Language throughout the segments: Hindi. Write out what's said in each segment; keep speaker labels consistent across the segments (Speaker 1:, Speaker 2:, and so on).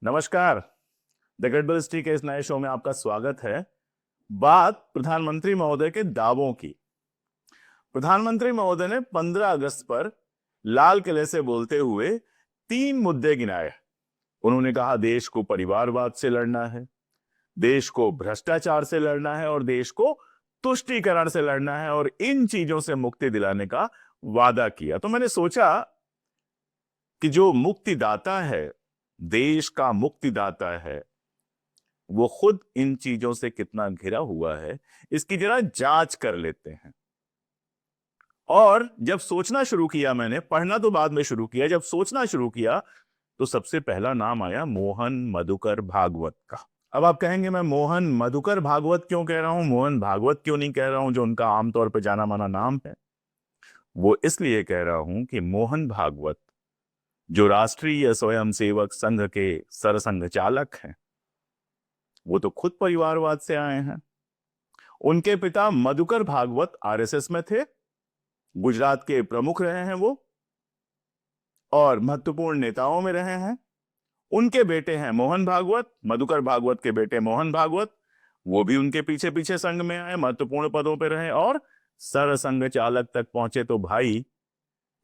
Speaker 1: नमस्कार। द गडबलिस्टी के इस नए शो में आपका स्वागत है। बात प्रधानमंत्री महोदय के दावों की। प्रधानमंत्री महोदय ने 15 अगस्त पर लाल किले से बोलते हुए 3 मुद्दे गिनाए। उन्होंने कहा देश को परिवारवाद से लड़ना है, देश को भ्रष्टाचार से लड़ना है और देश को तुष्टीकरण से लड़ना है और इन चीजों से मुक्ति दिलाने का वादा किया। तो मैंने सोचा कि जो मुक्तिदाता है, देश का मुक्तिदाता है, वो खुद इन चीजों से कितना घिरा हुआ है, इसकी जरा जांच कर लेते हैं। और जब सोचना शुरू किया, मैंने पढ़ना तो बाद में शुरू किया, जब सोचना शुरू किया तो सबसे पहला नाम आया मोहन मधुकर भागवत का। अब आप कहेंगे मैं मोहन मधुकर भागवत क्यों कह रहा हूं, मोहन भागवत क्यों नहीं कह रहा हूं, जो उनका आमतौर पर जाना माना नाम है। वो इसलिए कह रहा हूं कि मोहन भागवत जो राष्ट्रीय स्वयंसेवक संघ के सरसंघ चालक हैं, वो तो खुद परिवारवाद से आए हैं। उनके पिता मधुकर भागवत आरएसएस में थे, गुजरात के प्रमुख रहे हैं वो और महत्वपूर्ण नेताओं में रहे हैं। उनके बेटे हैं मोहन भागवत, मधुकर भागवत के बेटे मोहन भागवत, वो भी उनके पीछे पीछे संघ में आए, महत्वपूर्ण पदों पे रहे और सरसंघ चालक तक पहुंचे। तो भाई,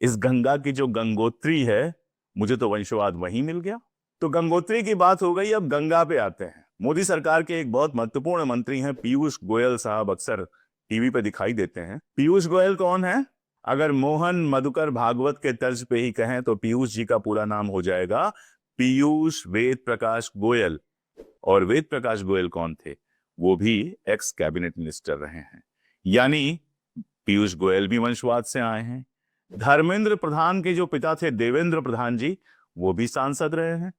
Speaker 1: इस गंगा की जो गंगोत्री है, मुझे तो वंशवाद वहीं मिल गया। तो गंगोत्री की बात हो गई, अब गंगा पे आते हैं। मोदी सरकार के एक बहुत महत्वपूर्ण मंत्री हैं पीयूष गोयल साहब, अक्सर टीवी पे दिखाई देते हैं। पीयूष गोयल कौन है? अगर मोहन मधुकर भागवत के तर्ज पे ही कहें तो पीयूष जी का पूरा नाम हो जाएगा पीयूष वेद प्रकाश गोयल। और वेद प्रकाश गोयल कौन थे? वो भी एक्स कैबिनेट मिनिस्टर रहे हैं, यानी पीयूष गोयल भी वंशवाद से आए हैं। धर्मेंद्र प्रधान के जो पिता थे देवेंद्र प्रधान जी, वो भी सांसद रहे हैं।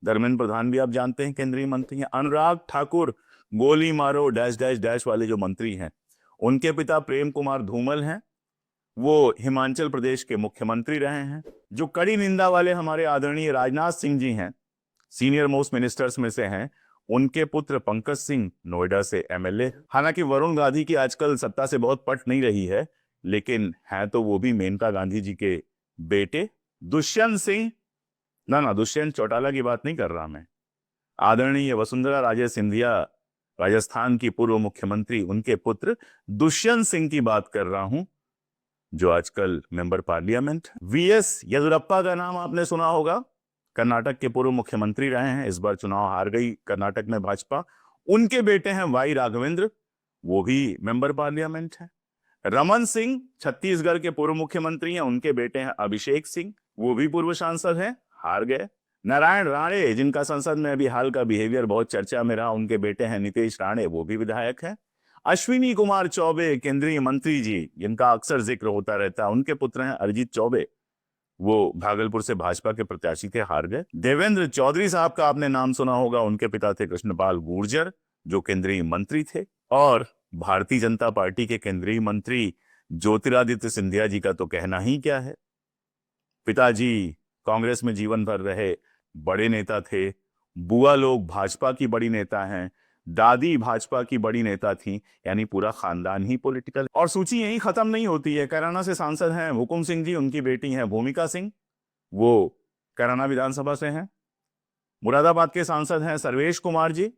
Speaker 1: धर्मेंद्र प्रधान भी आप जानते हैं केंद्रीय मंत्री हैं। अनुराग ठाकुर, गोली मारो डैश डैश डैश वाले जो मंत्री हैं, उनके पिता प्रेम कुमार धूमल हैं, वो हिमाचल प्रदेश के मुख्यमंत्री रहे हैं। जो कड़ी निंदा वाले हमारे आदरणीय राजनाथ सिंह जी हैं, सीनियर मोस्ट मिनिस्टर्स में से हैं, उनके पुत्र पंकज सिंह नोएडा से एमएलए। हालांकि वरुण गांधी की आजकल सत्ता से बहुत पट नहीं रही है, लेकिन है तो वो भी मेनका गांधी जी के बेटे। दुष्यंत सिंह, ना दुष्यंत चौटाला की बात नहीं कर रहा मैं, आदरणीय वसुंधरा राजे सिंधिया, राजस्थान की पूर्व मुख्यमंत्री, उनके पुत्र दुष्यंत सिंह की बात कर रहा हूं, जो आजकल मेंबर पार्लियामेंट। वीएस येदियुरप्पा का नाम आपने सुना होगा, कर्नाटक के पूर्व मुख्यमंत्री रहे हैं, इस बार चुनाव हार गई कर्नाटक में भाजपा। उनके बेटे हैं वाई राघवेंद्र, वो भी मेंबर पार्लियामेंट है। रमन सिंह छत्तीसगढ़ के पूर्व मुख्यमंत्री हैं, उनके बेटे हैं अभिषेक सिंह, वो भी पूर्व सांसद हैं, हार गए। नारायण राणे, जिनका संसद में अभी हाल का बिहेवियर बहुत चर्चा में रहा, उनके बेटे हैं नितेश राणे, वो भी विधायक हैं। अश्विनी कुमार चौबे, केंद्रीय मंत्री जी, जिनका अक्सर जिक्र होता रहता है, उनके पुत्र हैं अरिजीत चौबे, वो भागलपुर से भाजपा के प्रत्याशी थे, हार गए। देवेंद्र चौधरी साहब का आपने नाम सुना होगा, उनके पिता थे कृष्णपाल गुर्जर, जो केंद्रीय मंत्री थे। और भारतीय जनता पार्टी के केंद्रीय मंत्री ज्योतिरादित्य सिंधिया जी का तो कहना ही क्या है। पिताजी कांग्रेस में जीवन भर रहे, बड़े नेता थे। बुआ लोग भाजपा की बड़ी नेता हैं, दादी भाजपा की बड़ी नेता थी, यानी पूरा खानदान ही पॉलिटिकल। और सूची यही खत्म नहीं होती है। कैराना से सांसद हैं हुकुम सिंह जी, उनकी बेटी हैं भूमिका सिंह, वो कैराना विधानसभा से हैं। मुरादाबाद के सांसद हैं सर्वेश कुमार जी,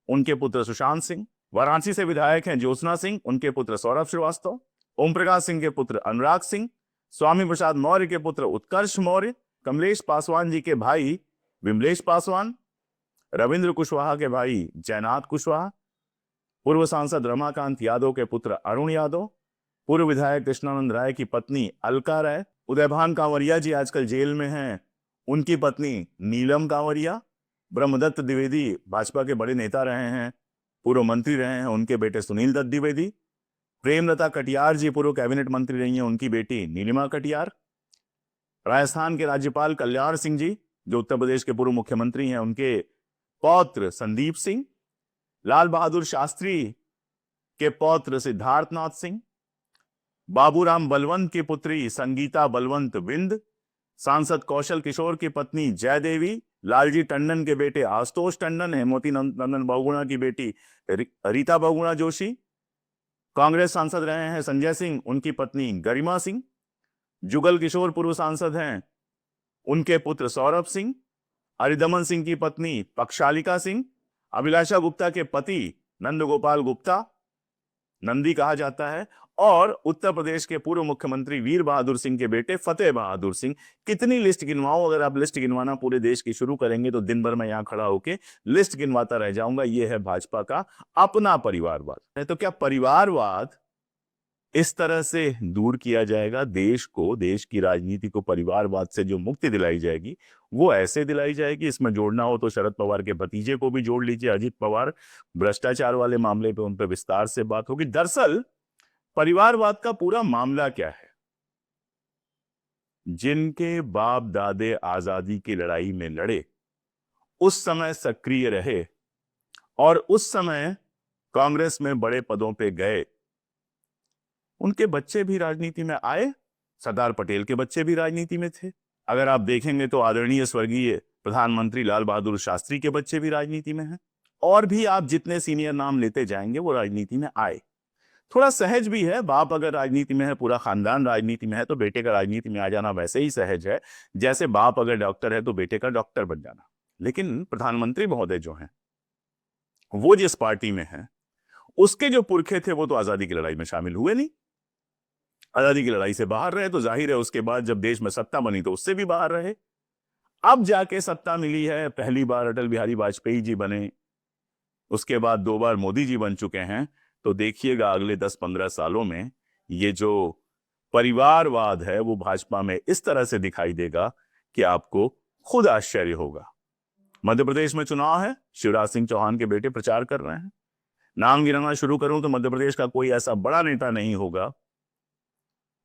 Speaker 1: उनके पुत्र सुशांत सिंह। वाराणसी से विधायक हैं ज्योत्सना सिंह, उनके पुत्र सौरभ श्रीवास्तव। ओम प्रकाश सिंह के पुत्र अनुराग सिंह, स्वामी प्रसाद मौर्य के पुत्र उत्कर्ष मौर्य, कमलेश पासवान जी के भाई विमलेश पासवान, रविंद्र कुशवाहा के भाई जयनाथ कुशवाहा, पूर्व सांसद रमाकांत यादव के पुत्र अरुण यादव, पूर्व विधायक कृष्णानंद राय की पत्नी अलका राय, उदयभान कांवरिया जी आजकल जेल में हैं, उनकी पत्नी नीलम कांवरिया, ब्रह्मदत्त द्विवेदी भाजपा के बड़े नेता रहे हैं, पूर्व मंत्री रहे हैं, उनके बेटे सुनील दत्त द्विवेदी, प्रेमलता कटियार जी पूर्व कैबिनेट मंत्री रही हैं, उनकी बेटी नीलिमा कटियार, राजस्थान के राज्यपाल कल्याण सिंह जी, जो उत्तर प्रदेश के पूर्व मुख्यमंत्री हैं, उनके पौत्र संदीप सिंह, लाल बहादुर शास्त्री के पौत्र सिद्धार्थनाथ सिंह, बाबूराम बलवंत की पुत्री संगीता बलवंत विंद, सांसद कौशल किशोर की पत्नी जयदेवी, लालजी टंडन के बेटे आशुतोष टंडन, हेमवती नंदन बहुगुणा की बेटी रीता बहुगुणा जोशी, कांग्रेस सांसद रहे हैं संजय सिंह, उनकी पत्नी गरिमा सिंह, जुगल किशोर पूर्व सांसद हैं, उनके पुत्र सौरभ सिंह, हरिदमन सिंह की पत्नी पक्षालिका सिंह, अभिलाषा गुप्ता के पति नंदगोपाल गुप्ता, नंदी कहा जाता है, और उत्तर प्रदेश के पूर्व मुख्यमंत्री वीर बहादुर सिंह के बेटे फतेह बहादुर सिंह। कितनी लिस्ट गिनवाऊं, अगर आप लिस्ट गिनवाना पूरे देश की शुरू करेंगे तो दिन भर मैं यहां खड़ा होके लिस्ट गिनवाता रह जाऊंगा। यह है भाजपा का अपना परिवारवाद। तो क्या परिवारवाद इस तरह से दूर किया जाएगा? देश को, देश की राजनीति को परिवारवाद से जो मुक्ति दिलाई जाएगी वो ऐसे दिलाई जाएगी। इसमें जोड़ना हो तो शरद पवार के भतीजे को भी जोड़ लीजिए, अजित पवार। भ्रष्टाचार वाले मामले पे उन पे विस्तार से बात होगी। दरअसल परिवारवाद का पूरा मामला क्या है? जिनके बाप दादे आजादी की लड़ाई में लड़े, उस समय सक्रिय रहे और उस समय कांग्रेस में बड़े पदों पे गए, उनके बच्चे भी राजनीति में आए। सरदार पटेल के बच्चे भी राजनीति में थे। अगर आप देखेंगे तो आदरणीय स्वर्गीय प्रधानमंत्री लाल बहादुर शास्त्री के बच्चे भी राजनीति में हैं। और भी आप जितने सीनियर नाम लेते जाएंगे वो राजनीति में आए। थोड़ा सहज भी है, बाप अगर राजनीति में है, पूरा खानदान राजनीति में है, तो बेटे का राजनीति में आ जाना वैसे ही सहज है जैसे बाप अगर डॉक्टर है तो बेटे का डॉक्टर बन जाना। लेकिन प्रधानमंत्री महोदय जो हैं, वो जिस पार्टी में हैं, उसके जो पुरखे थे वो तो आजादी की लड़ाई में शामिल हुए नहीं। आजादी की लड़ाई से बाहर रहे, तो जाहिर है उसके बाद जब देश में सत्ता बनी तो उससे भी बाहर रहे। अब जाके सत्ता मिली है, पहली बार अटल बिहारी वाजपेयी जी बने, उसके बाद 2 बार मोदी जी बन चुके हैं। तो देखिएगा अगले 10-15 सालों में ये जो परिवारवाद है वो भाजपा में इस तरह से दिखाई देगा कि आपको खुद आश्चर्य होगा। मध्य प्रदेश में चुनाव है, शिवराज सिंह चौहान के बेटे प्रचार कर रहे हैं। नाम गिनाना शुरू करूं तो मध्य प्रदेश का कोई ऐसा बड़ा नेता नहीं होगा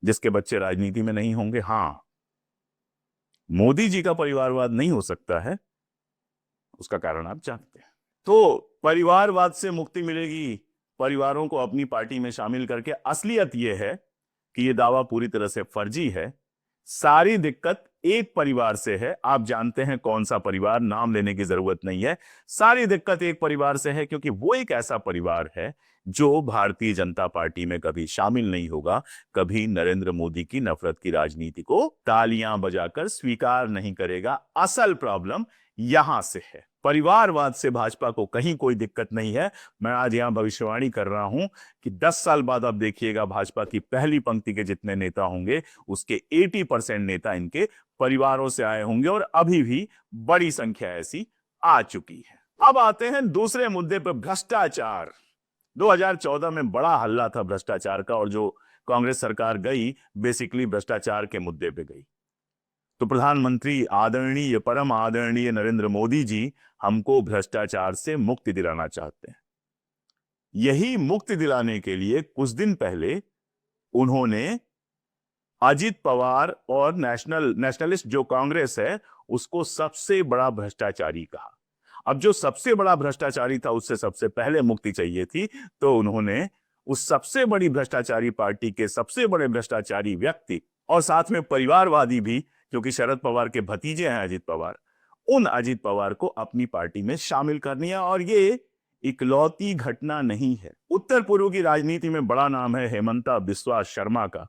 Speaker 1: जिसके बच्चे राजनीति में नहीं होंगे। हां, मोदी जी का परिवारवाद नहीं हो सकता है, उसका कारण आप जानते हैं। तो परिवारवाद से मुक्ति मिलेगी परिवारों को अपनी पार्टी में शामिल करके। असलियत यह है कि यह दावा पूरी तरह से फर्जी है। सारी दिक्कत एक परिवार से है। आप जानते हैं कौन सा परिवार, नाम लेने की जरूरत नहीं है। सारी दिक्कत एक परिवार से है, क्योंकि वो एक ऐसा परिवार है जो भारतीय जनता पार्टी में कभी शामिल नहीं होगा, कभी नरेंद्र मोदी की नफरत की राजनीति को तालियां बजाकर स्वीकार नहीं करेगा। असल प्रॉब्लम यहां से है। परिवारवाद से भाजपा को कहीं कोई दिक्कत नहीं है। मैं आज यहां भविष्यवाणी कर रहा हूं कि 10 साल बाद आप देखिएगा भाजपा की पहली पंक्ति के जितने नेता होंगे उसके 80% नेता इनके परिवारों से आए होंगे, और अभी भी बड़ी संख्या ऐसी आ चुकी है। अब आते हैं दूसरे मुद्दे पर, भ्रष्टाचार। 2014 में बड़ा हल्ला था भ्रष्टाचार का, और जो कांग्रेस सरकार गई बेसिकली भ्रष्टाचार के मुद्दे पे गई। तो प्रधानमंत्री आदरणीय, परम आदरणीय नरेंद्र मोदी जी हमको भ्रष्टाचार से मुक्ति दिलाना चाहते हैं। यही मुक्ति दिलाने के लिए कुछ दिन पहले उन्होंने अजित पवार और नेशनलिस्ट जो कांग्रेस है उसको सबसे बड़ा भ्रष्टाचारी कहा। अब जो सबसे बड़ा भ्रष्टाचारी था उससे सबसे पहले मुक्ति चाहिए थी, तो उन्होंने उस सबसे बड़ी भ्रष्टाचारी पार्टी के सबसे बड़े भ्रष्टाचारी व्यक्ति और साथ में परिवारवादी भी, क्योंकि शरद पवार के भतीजे हैं अजित पवार, उन अजित पवार को अपनी पार्टी में शामिल कर लिया। और ये इकलौती घटना नहीं है। उत्तर पूर्व की राजनीति में बड़ा नाम है हेमंता बिस्वा शर्मा का।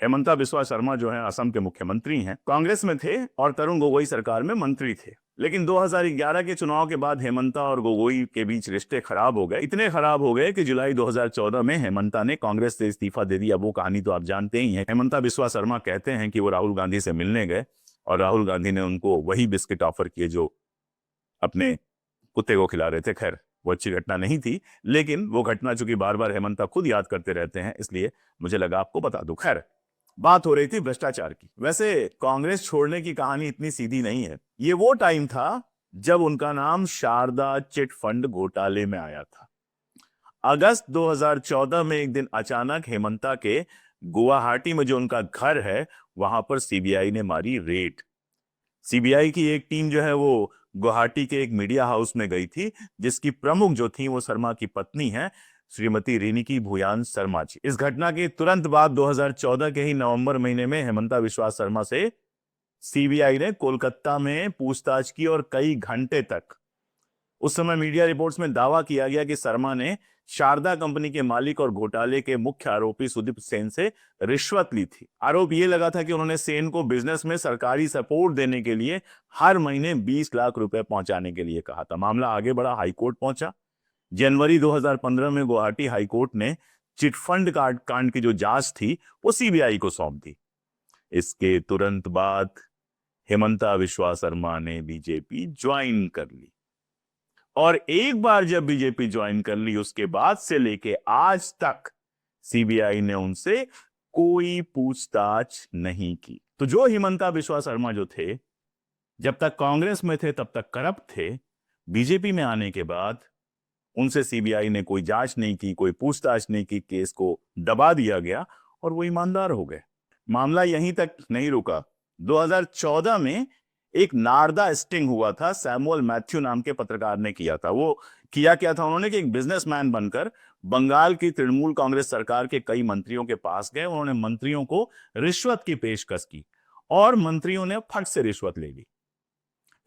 Speaker 1: हेमंता बिस्वा शर्मा जो है असम के मुख्यमंत्री हैं, कांग्रेस में थे और तरुण गोगोई सरकार में मंत्री थे। लेकिन 2011 के चुनाव के बाद हेमंता और गोगोई के बीच रिश्ते खराब हो गए। इतने खराब हो गए कि जुलाई 2014 में हेमंता ने कांग्रेस से इस्तीफा दे दिया। वो कहानी तो आप जानते ही हैं। हेमंता बिस्वा शर्मा कहते हैं कि वो राहुल गांधी से मिलने गए और राहुल गांधी ने उनको वही बिस्किट ऑफर किए जो अपने कुत्ते को खिला रहे थे। खैर, वो अच्छी घटना नहीं थी, लेकिन वो घटना चूंकि बार बार हेमंता खुद याद करते रहते हैं, इसलिए मुझे लगा आपको बता दूं। खैर, बात हो रही थी भ्रष्टाचार की। वैसे कांग्रेस छोड़ने की कहानी इतनी सीधी नहीं है। ये वो टाइम था जब उनका नाम शारदा चिट फंड घोटाले में आया था। अगस्त 2014 में एक दिन अचानक हेमंता के गुवाहाटी में जो उनका घर है वहां पर सीबीआई ने मारी रेड। सीबीआई की एक टीम जो है वो गुवाहाटी के एक मीडिया हाउस में गई थी, जिसकी प्रमुख जो थी वो शर्मा की पत्नी है, श्रीमती रिनिकी भूयान शर्मा जी। इस घटना के तुरंत बाद 2014 के ही नवंबर महीने में हेमंता बिस्वा शर्मा से सीबीआई ने कोलकाता में पूछताछ की और कई घंटे तक, उस समय मीडिया रिपोर्ट्स में दावा किया गया कि शर्मा ने शारदा कंपनी के मालिक और घोटाले के मुख्य आरोपी सुदीप सेन से रिश्वत ली थी। आरोप यह लगा था कि उन्होंने सेन को बिजनेस में सरकारी सपोर्ट देने के लिए हर महीने 20 लाख रुपए पहुंचाने के लिए कहा था। मामला आगे बढ़ा, हाईकोर्ट पहुंचा। जनवरी 2015 में गुवाहाटी हाईकोर्ट ने चिटफंड कांड की जो जांच थी वो सीबीआई को सौंप दी। इसके तुरंत बाद हेमंता विश्वा शर्मा ने बीजेपी ज्वाइन कर ली और एक बार जब बीजेपी ज्वाइन कर ली उसके बाद से लेके आज तक सीबीआई ने उनसे कोई पूछताछ नहीं की। तो जो हेमंता विश्वा शर्मा जो थे, जब तक कांग्रेस में थे तब तक करप्ट थे, बीजेपी में आने के बाद उनसे सीबीआई ने कोई जांच नहीं की, कोई पूछताछ नहीं की, केस को दबा दिया गया और वो ईमानदार हो गए। मामला यहीं तक नहीं रुका। 2014 में एक नारदा स्टिंग हुआ था, सैमुअल मैथ्यू नाम के पत्रकार ने किया था। वो किया क्या था उन्होंने कि एक बिजनेसमैन बनकर बंगाल की तृणमूल कांग्रेस सरकार के कई मंत्रियों के पास गए। उन्होंने मंत्रियों को रिश्वत की पेशकश की और मंत्रियों ने फट से रिश्वत ले ली।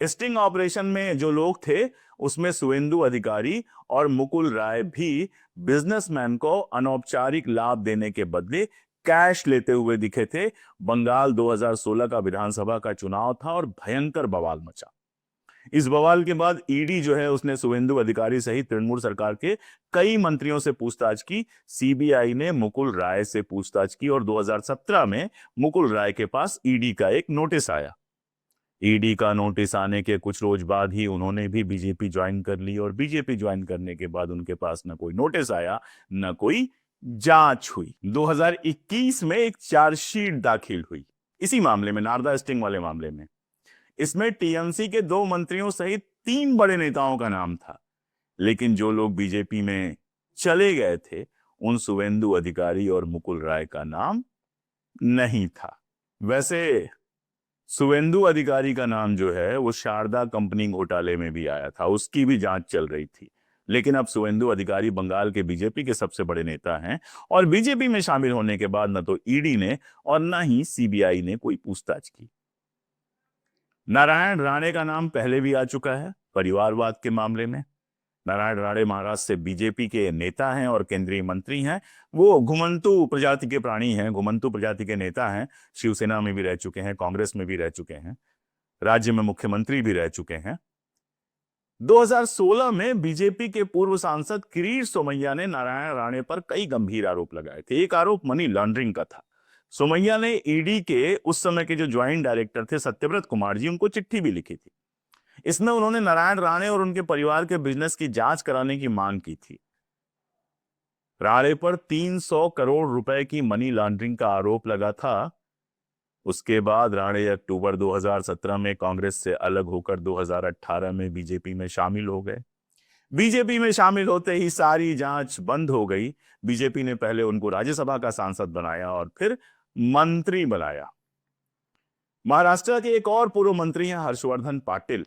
Speaker 1: स्टिंग ऑपरेशन में जो लोग थे उसमें शुवेंदु अधिकारी और मुकुल राय भी बिजनेसमैन को अनौपचारिक लाभ देने के बदले कैश लेते हुए दिखे थे। बंगाल 2016 का विधानसभा का चुनाव था और भयंकर बवाल मचा। इस बवाल के बाद ईडी जो है उसने शुवेंदु अधिकारी सहित तृणमूल सरकार के कई मंत्रियों से पूछताछ की। सीबीआई ने मुकुल राय से पूछताछ की और 2017 में मुकुल राय के पास ईडी का एक नोटिस आया। ईडी का नोटिस आने के कुछ रोज बाद ही उन्होंने भी बीजेपी ज्वाइन कर ली और बीजेपी ज्वाइन करने के बाद उनके पास न कोई नोटिस आया न कोई जांच हुई। 2021 में एक चार्जशीट दाखिल हुई इसी मामले में, नारदा स्टिंग वाले मामले में। इसमें टीएमसी के 2 मंत्रियों सहित 3 बड़े नेताओं का नाम था, लेकिन जो लोग बीजेपी में चले गए थे उन शुवेंदु अधिकारी और मुकुल राय का नाम नहीं था। वैसे शुवेंदु अधिकारी का नाम जो है वो शारदा कंपनी घोटाले में भी आया था, उसकी भी जांच चल रही थी। लेकिन अब शुवेंदु अधिकारी बंगाल के बीजेपी के सबसे बड़े नेता हैं और बीजेपी में शामिल होने के बाद न तो ईडी ने और न ही सीबीआई ने कोई पूछताछ की। नारायण राणे का नाम पहले भी आ चुका है परिवारवाद के मामले में। नारायण राणे महाराष्ट्र से बीजेपी के नेता हैं और केंद्रीय मंत्री हैं। वो घुमंतु प्रजाति के प्राणी हैं, घुमंतु प्रजाति के नेता हैं। शिवसेना में भी रह चुके हैं, कांग्रेस में भी रह चुके हैं, राज्य में मुख्यमंत्री भी रह चुके हैं। 2016 में बीजेपी के पूर्व सांसद किरीट सोमैया ने नारायण राणे पर कई गंभीर आरोप लगाए थे। एक आरोप मनी लॉन्ड्रिंग का था। सोमैया ने ईडी के उस समय के जो ज्वाइंट डायरेक्टर थे सत्यव्रत कुमार जी, उनको चिट्ठी भी लिखी थी। इसमें उन्होंने नारायण राणे और उनके परिवार के बिजनेस की जांच कराने की मांग की थी। राणे पर 300 करोड़ रुपए की मनी लॉन्ड्रिंग का आरोप लगा था। उसके बाद राणे अक्टूबर 2017 में कांग्रेस से अलग होकर 2018 में बीजेपी में शामिल हो गए। बीजेपी में शामिल होते ही सारी जांच बंद हो गई। बीजेपी ने पहले उनको राज्यसभा का सांसद बनाया और फिर मंत्री बनाया। महाराष्ट्र के एक और पूर्व मंत्री हैं हर्षवर्धन पाटिल।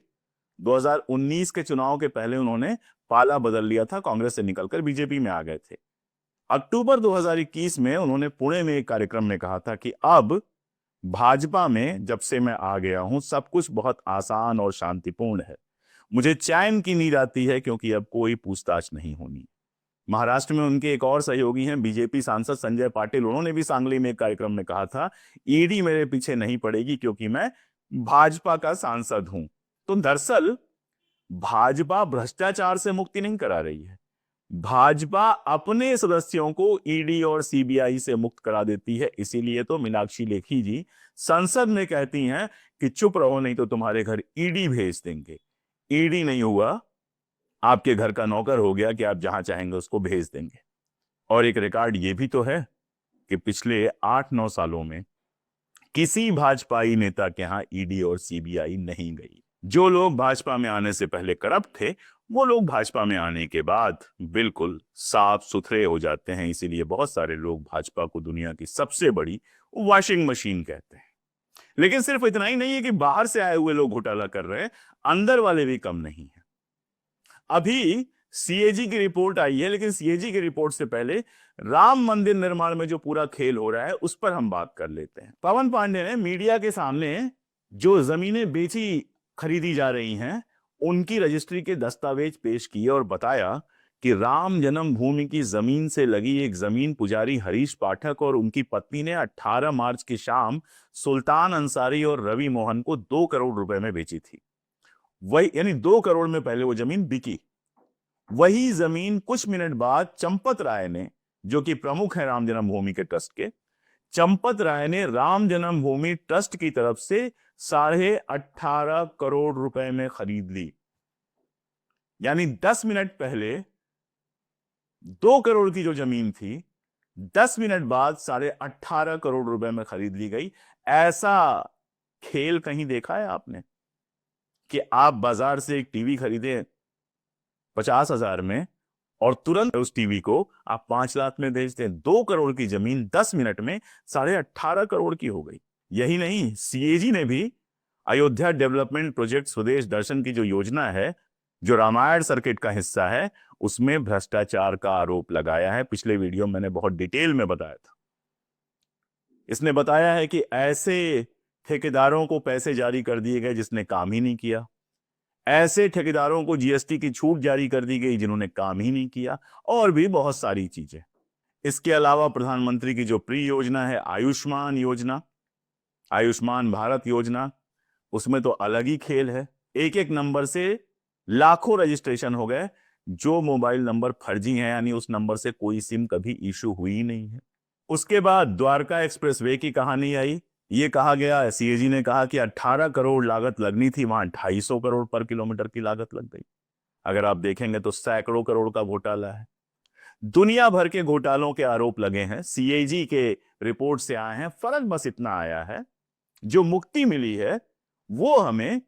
Speaker 1: 2019 के चुनाव के पहले उन्होंने पाला बदल लिया था, कांग्रेस से निकलकर बीजेपी में आ गए थे। अक्टूबर 2021 में उन्होंने पुणे में एक कार्यक्रम में कहा था कि अब भाजपा में जब से मैं आ गया हूं सब कुछ बहुत आसान और शांतिपूर्ण है। मुझे चैन की नींद आती है क्योंकि अब कोई पूछताछ नहीं होनी। महाराष्ट्र में उनके एक और सहयोगी हैं बीजेपी सांसद संजय पाटिल। उन्होंने भी सांगली में एक कार्यक्रम में कहा था, ईडी मेरे पीछे नहीं पड़ेगी क्योंकि मैं भाजपा का सांसद हूं। तो दरअसल भाजपा भ्रष्टाचार से मुक्ति नहीं करा रही है, भाजपा अपने सदस्यों को ईडी और सीबीआई से मुक्त करा देती है। इसीलिए तो मीनाक्षी लेखी जी संसद में कहती हैं कि चुप रहो नहीं तो तुम्हारे घर ईडी भेज देंगे। ईडी नहीं हुआ, आपके घर का नौकर हो गया कि आप जहां चाहेंगे उसको भेज देंगे। और एक रिकॉर्ड ये भी तो है कि पिछले 8-9 सालों में किसी भाजपाई नेता के यहां ईडी और सीबीआई नहीं गई। जो लोग भाजपा में आने से पहले करप्ट थे वो लोग भाजपा में आने के बाद बिल्कुल साफ सुथरे हो जाते हैं। इसीलिए बहुत सारे लोग भाजपा को दुनिया की सबसे बड़ी वॉशिंग मशीन कहते हैं। लेकिन सिर्फ इतना ही नहीं है कि बाहर से आए हुए लोग घोटाला कर रहे हैं, अंदर वाले भी कम नहीं है। अभी सीएजी की रिपोर्ट आई है, लेकिन सीएजी की रिपोर्ट से पहले राम मंदिर निर्माण में जो पूरा खेल हो रहा है उस पर हम बात कर लेते हैं। पवन पांडे ने मीडिया के सामने जो जमीनें बेची खरीदी जा रही हैं उनकी रजिस्ट्री के दस्तावेज पेश किए और बताया कि राम जन्मभूमि की जमीन से लगी एक जमीन पुजारी हरीश पाठक और उनकी पत्नी ने 18 मार्च की शाम सुल्तान अंसारी और रवि मोहन को 2 करोड़ रुपए में बेची थी। वही यानी 2 करोड़ में पहले वो जमीन बिकी। वही जमीन कुछ मिनट बाद चंपत राय ने, जो कि प्रमुख है राम जन्मभूमि के ट्रस्ट के, चंपत राय ने राम जन्मभूमि ट्रस्ट की तरफ से 18.5 करोड़ रुपए में खरीद ली। यानी 10 मिनट पहले 2 करोड़ की जो जमीन थी, 10 मिनट बाद 18.5 करोड़ रुपए में खरीद ली गई। ऐसा खेल कहीं देखा है आपने कि आप बाजार से एक टीवी खरीदे 50,000 में और तुरंत उस टीवी को आप 5 लाख में बेच दें? 2 करोड़ की जमीन 10 मिनट में 18.5 करोड़ की हो गई। यही नहीं, सीएजी ने भी अयोध्या डेवलपमेंट प्रोजेक्ट स्वदेश दर्शन की जो योजना है, जो रामायण सर्किट का हिस्सा है, उसमें भ्रष्टाचार का आरोप लगाया है। पिछले वीडियो में मैंने बहुत डिटेल में बताया था। इसने बताया है कि ऐसे ठेकेदारों को पैसे जारी कर दिए गए जिसने काम ही नहीं किया, ऐसे ठेकेदारों को जीएसटी की छूट जारी कर दी गई जिन्होंने काम ही नहीं किया, और भी बहुत सारी चीजें। इसके अलावा प्रधानमंत्री की जो प्री योजना है, आयुष्मान योजना, आयुष्मान भारत योजना, उसमें तो अलग ही खेल है। एक एक नंबर से लाखों रजिस्ट्रेशन हो गए। जो मोबाइल नंबर फर्जी हैं, यानी उस नंबर से कोई सिम कभी इशू हुई ही नहीं है। उसके बाद द्वारका एक्सप्रेसवे की कहानी आई। ये कहा गया, सीएजी ने कहा कि 18 करोड़ लागत लगनी थी, वहां 250 करोड़ पर किलोमीटर की लागत लग गई। अगर आप देखेंगे तो सैकड़ों करोड़ का घोटाला है। दुनिया भर के घोटालों के आरोप लगे हैं, सीएजी के रिपोर्ट से आए हैं। फर्क बस इतना आया है, जो मुक्ति मिली है वो हमें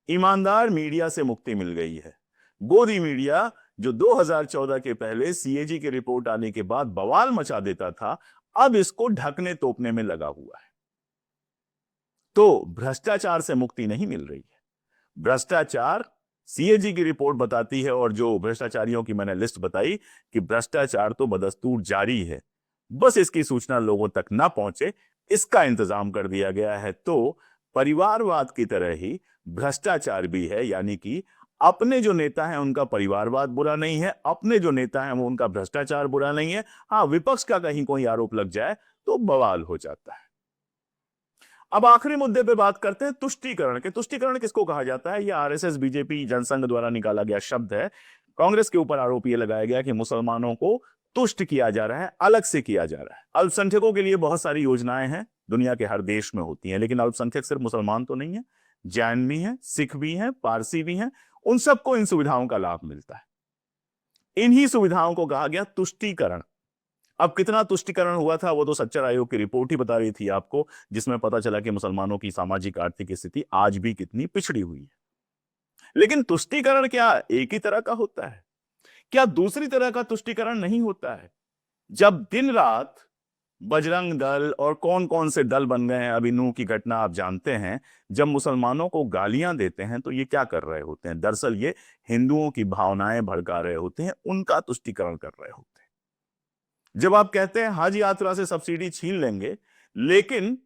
Speaker 1: ईमानदार मीडिया से मुक्ति मिल गई है। गोदी मीडिया, जो 2014 के पहले सीएजी की रिपोर्ट आने के बाद बवाल मचा देता था, अब इसको ढकने तोपने में लगा हुआ है। तो भ्रष्टाचार से मुक्ति नहीं मिल रही है। भ्रष्टाचार सीएजी की रिपोर्ट बताती है, और जो भ्रष्टाचारियों की मैंने लिस्ट बताई कि भ्रष्टाचार तो बदस्तूर जारी है, बस इसकी सूचना लोगों तक ना पहुंचे, इसका इंतजाम कर दिया गया है। तो परिवारवाद की तरह ही भ्रष्टाचार भी है, यानी कि अपने जो नेता हैं उनका परिवारवाद बुरा नहीं है, अपने जो नेता हैं वो उनका भ्रष्टाचार बुरा नहीं है। हाँ, विपक्ष का कहीं कोई आरोप लग जाए तो बवाल हो जाता है। अब आखिरी मुद्दे पे बात करते हैं तुष्टीकरण के। तुष्टीकरण किसको कहा जाता है? ये आरएसएस बीजेपी जनसंघ द्वारा निकाला गया शब्द है। कांग्रेस के ऊपर आरोप यह लगाया गया कि मुसलमानों को तुष्ट किया जा रहा है, अलग से किया जा रहा है। अल्पसंख्यकों के लिए बहुत सारी योजनाएं हैं, दुनिया के हर देश में होती हैं, लेकिन अल्पसंख्यक सिर्फ मुसलमान तो नहीं है, जैन भी हैं, सिख भी हैं, पारसी भी हैं, उन सबको इन सुविधाओं का लाभ मिलता है। इन्हीं सुविधाओं को कहा गया तुष्टीकरण। अब कितना तुष्टीकरण हुआ था वो तो सच्चर आयोग की रिपोर्ट ही बता रही थी आपको, जिसमें पता चला कि मुसलमानों की सामाजिक आर्थिक स्थिति आज भी कितनी पिछड़ी हुई है। लेकिन तुष्टीकरण क्या एक ही तरह का होता है? क्या दूसरी तरह का तुष्टीकरण नहीं होता है? जब दिन रात बजरंग दल और कौन कौन से दल बन गए हैं, अभी नूह की घटना आप जानते हैं, जब मुसलमानों को गालियां देते हैं तो ये क्या कर रहे होते हैं? दरअसल ये हिंदुओं की भावनाएं भड़का रहे होते हैं, उनका तुष्टीकरण कर रहे होते हैं। जब आप कहते हैं हज यात्रा से सब्सिडी छीन लेंगे, लेकिन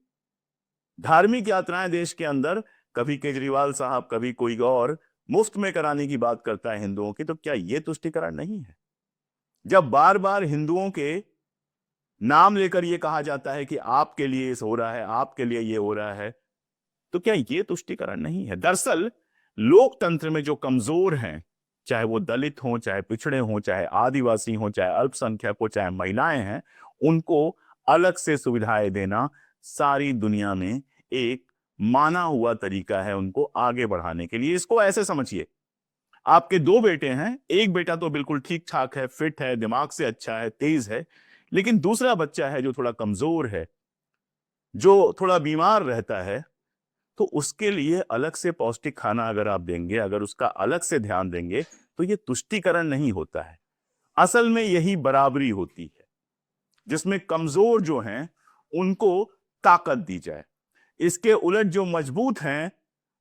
Speaker 1: धार्मिक यात्राएं देश के अंदर कभी केजरीवाल साहब, कभी कोई और मुफ्त में कराने की बात करता है हिंदुओं की, तो क्या यह तुष्टीकरण नहीं है? जब बार बार हिंदुओं के नाम लेकर यह कहा जाता है कि आपके लिए इस हो रहा है, आपके लिए यह हो रहा है, तो क्या यह तुष्टीकरण नहीं है? दरअसल लोकतंत्र में जो कमजोर हैं, चाहे वो दलित हों, चाहे पिछड़े हों, चाहे आदिवासी हों, चाहे अल्पसंख्यक हो, चाहे महिलाएं हैं, उनको अलग से सुविधाएं देना सारी दुनिया में एक माना हुआ तरीका है उनको आगे बढ़ाने के लिए। इसको ऐसे समझिए, आपके 2 बेटे हैं, एक बेटा तो बिल्कुल ठीक ठाक है, फिट है, दिमाग से अच्छा है, तेज है, लेकिन दूसरा बच्चा है जो थोड़ा कमजोर है, जो थोड़ा बीमार रहता है, तो उसके लिए अलग से पौष्टिक खाना अगर आप देंगे, अगर उसका अलग से ध्यान देंगे, तो ये तुष्टीकरण नहीं होता है। असल में यही बराबरी होती है, जिसमें कमजोर जो हैं उनको ताकत दी जाए। इसके उलट जो मजबूत हैं,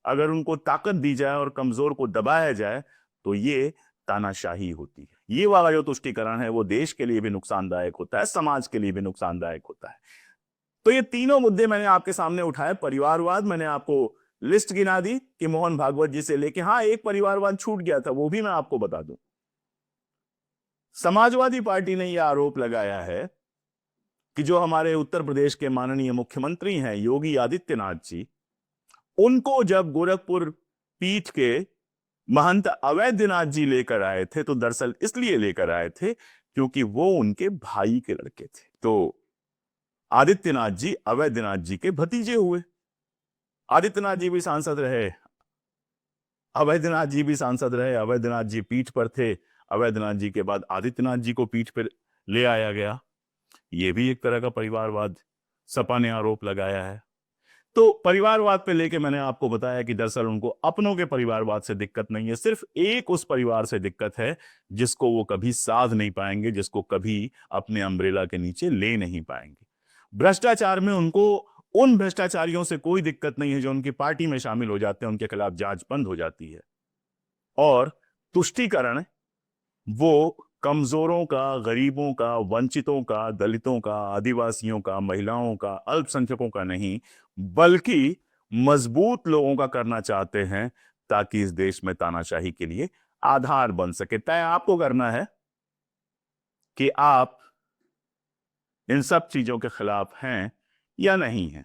Speaker 1: अगर उनको ताकत दी जाए और कमजोर को दबाया जाए, तो ये तानाशाही होती है। ये वाला जो तुष्टीकरण है वो देश के लिए भी नुकसानदायक होता है, समाज के लिए भी नुकसानदायक होता है। तो ये तीनों मुद्दे मैंने आपके सामने उठाए। परिवारवाद मैंने आपको लिस्ट गिना दी कि मोहन भागवत जी से लेके, हाँ एक परिवारवाद छूट गया था, वो भी मैं आपको बता दूं। समाजवादी पार्टी ने यह आरोप लगाया है कि जो हमारे उत्तर प्रदेश के माननीय मुख्यमंत्री हैं योगी आदित्यनाथ जी, उनको जब गोरखपुर पीठ के महंत अवैधनाथ जी लेकर आए थे तो दरअसल इसलिए लेकर आए थे क्योंकि वो उनके भाई के लड़के थे। तो आदित्यनाथ जी अवैधनाथ जी के भतीजे हुए। आदित्यनाथ जी भी सांसद रहे, अवैधनाथ जी भी सांसद रहे, अवैधनाथ जी पीठ पर थे, अवैधनाथ जी के बाद आदित्यनाथ जी को पीठ पर ले आया गया। ये भी एक तरह का परिवारवाद सपा ने आरोप लगाया है। तो परिवारवाद पे लेके मैंने आपको बताया कि दरअसल उनको अपनों के परिवारवाद से दिक्कत नहीं है, सिर्फ एक उस परिवार से दिक्कत है जिसको वो कभी साध नहीं पाएंगे, जिसको कभी अपने अम्ब्रेला के नीचे ले नहीं पाएंगे। भ्रष्टाचार में उनको उन भ्रष्टाचारियों से कोई दिक्कत नहीं है जो उनकी पार्टी में शामिल हो जाते हैं, उनके खिलाफ जांच बंद हो जाती है। और तुष्टीकरण वो कमजोरों का, गरीबों का, वंचितों का, दलितों का, आदिवासियों का, महिलाओं का, अल्पसंख्यकों का नहीं, बल्कि मजबूत लोगों का करना चाहते हैं ताकि इस देश में तानाशाही के लिए आधार बन सके। तय आपको करना है कि आप इन सब चीजों के खिलाफ हैं या नहीं हैं।